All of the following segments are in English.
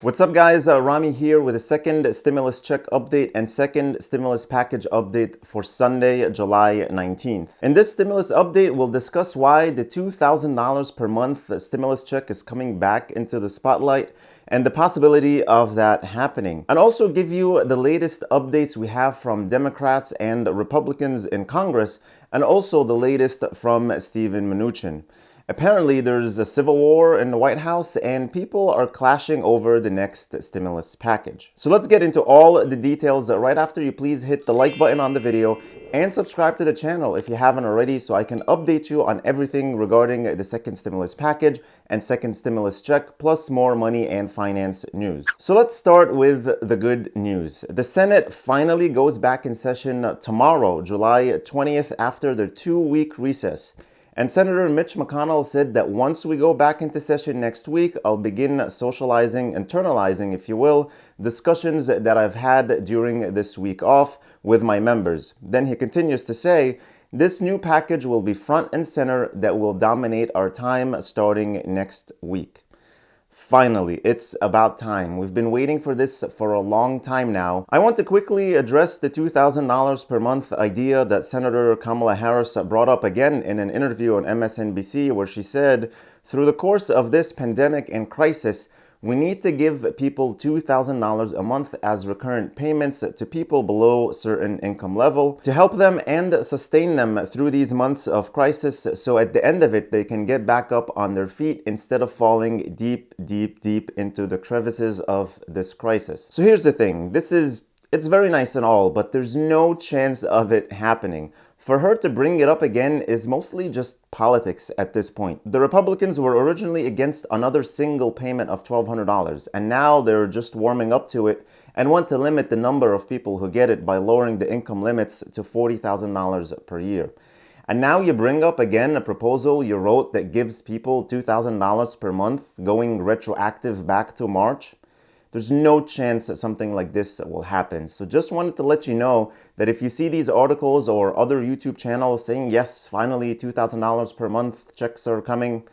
What's up guys, Rami here with a second stimulus check update and second stimulus package update for Sunday, July 19th. In this stimulus update, we'll discuss why the $2,000 per month stimulus check is coming back into the spotlight and the possibility of that happening. And also give you the latest updates we have from Democrats and Republicans in Congress, and also the latest from Steven Mnuchin. Apparently, there's a civil war in the White House and people are clashing over the next stimulus package. So let's get into all the details right after you please hit the like button on the video and subscribe to the channel if you haven't already so I can update you on everything regarding the second stimulus package and second stimulus check, plus more money and finance news. So let's start with the good news. The Senate finally goes back in session tomorrow, July 20th, after their 2-week recess. And Senator Mitch McConnell said that once we go back into session next week, I'll begin socializing, internalizing, if you will, discussions that I've had during this week off with my members. Then he continues to say, this new package will be front and center that will dominate our time starting next week. Finally, it's about time. We've been waiting for this for a long time now. I want to quickly address the $2,000 per month idea that Senator Kamala Harris brought up again in an interview on MSNBC, where she said, through the course of this pandemic and crisis, we need to give people $2,000 a month as recurrent payments to people below a certain income level to help them and sustain them through these months of crisis, so at the end of it they can get back up on their feet instead of falling deep into the crevices of this crisis. So here's the thing, it's very nice and all, but there's no chance of it happening. For her to bring it up again is mostly just politics at this point. The Republicans were originally against another single payment of $1,200, and now they're just warming up to it and want to limit the number of people who get it by lowering the income limits to $40,000 per year. And now you bring up again a proposal you wrote that gives people $2,000 per month going retroactive back to March. There's no chance that something like this will happen. So just wanted to let you know that if you see these articles or other YouTube channels saying, yes, finally $2,000 per month checks are coming,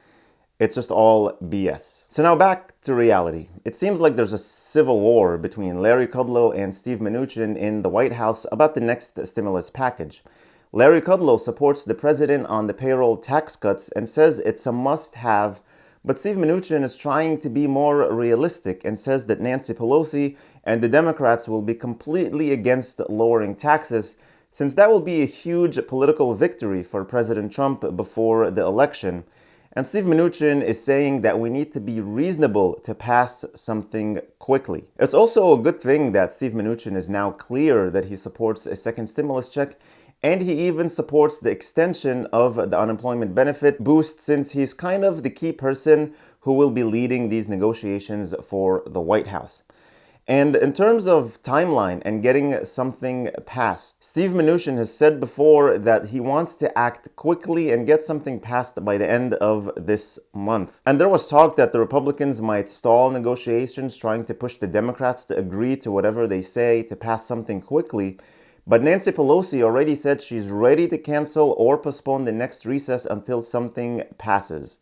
it's just all BS. So now back to reality. It seems like there's a civil war between Larry Kudlow and Steve Mnuchin in the White House about the next stimulus package. Larry Kudlow supports the president on the payroll tax cuts and says it's a must-have. But Steve Mnuchin is trying to be more realistic and says that Nancy Pelosi and the Democrats will be completely against lowering taxes, since that will be a huge political victory for President Trump before the election. And Steve Mnuchin is saying that we need to be reasonable to pass something quickly. It's also a good thing that Steve Mnuchin is now clear that he supports a second stimulus check, and he even supports the extension of the unemployment benefit boost, since he's kind of the key person who will be leading these negotiations for the White House. And in terms of timeline and getting something passed, Steve Mnuchin has said before that he wants to act quickly and get something passed by the end of this month. And there was talk that the Republicans might stall negotiations, trying to push the Democrats to agree to whatever they say to pass something quickly. But Nancy Pelosi already said she's ready to cancel or postpone the next recess until something passes.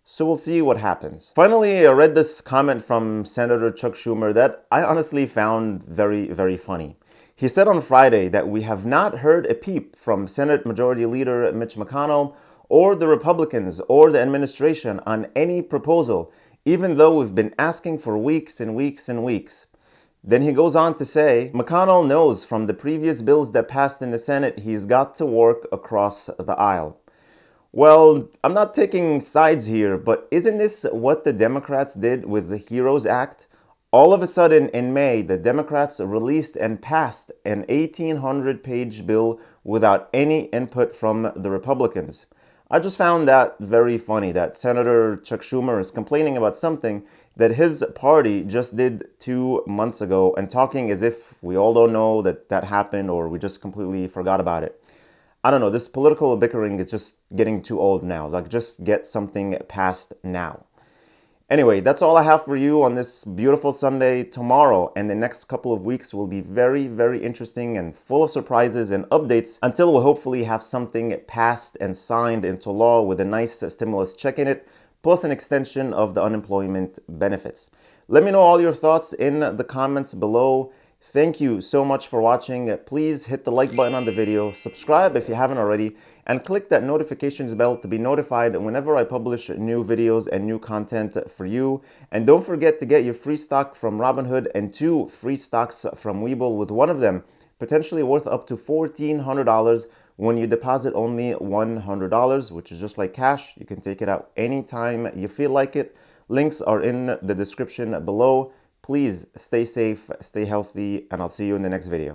So we'll see what happens. Finally, I read this comment from Senator Chuck Schumer that I honestly found very funny. He said on Friday that we have not heard a peep from Senate Majority Leader Mitch McConnell or the Republicans or the administration on any proposal, even though we've been asking for weeks and weeks and weeks. Then he goes on to say, McConnell knows from the previous bills that passed in the Senate he's got to work across the aisle. Well, I'm not taking sides here, but isn't this what the Democrats did with the HEROES Act? All of a sudden in May, the Democrats released and passed an 1,800-page bill without any input from the Republicans. I just found that very funny that Senator Chuck Schumer is complaining about something that his party just did 2 months ago and talking as if we all don't know that that happened or we just completely forgot about it. I don't know, this political bickering is just getting too old now. Like, just get something passed now. Anyway, that's all I have for you on this beautiful Sunday. Tomorrow and the next couple of weeks will be very interesting and full of surprises and updates until we hopefully have something passed and signed into law with a nice stimulus check in it, plus an extension of the unemployment benefits. Let me know all your thoughts in the comments below. Thank you so much for watching. Please hit the like button on the video, subscribe if you haven't already, and click that notifications bell to be notified whenever I publish new videos and new content for you. And don't forget to get your free stock from Robinhood and 2 free stocks from Webull, with one of them potentially worth up to $1,400 when you deposit only $100, which is just like cash. You can take it out anytime you feel like it. Links are in the description below. Please stay safe, stay healthy, and I'll see you in the next video.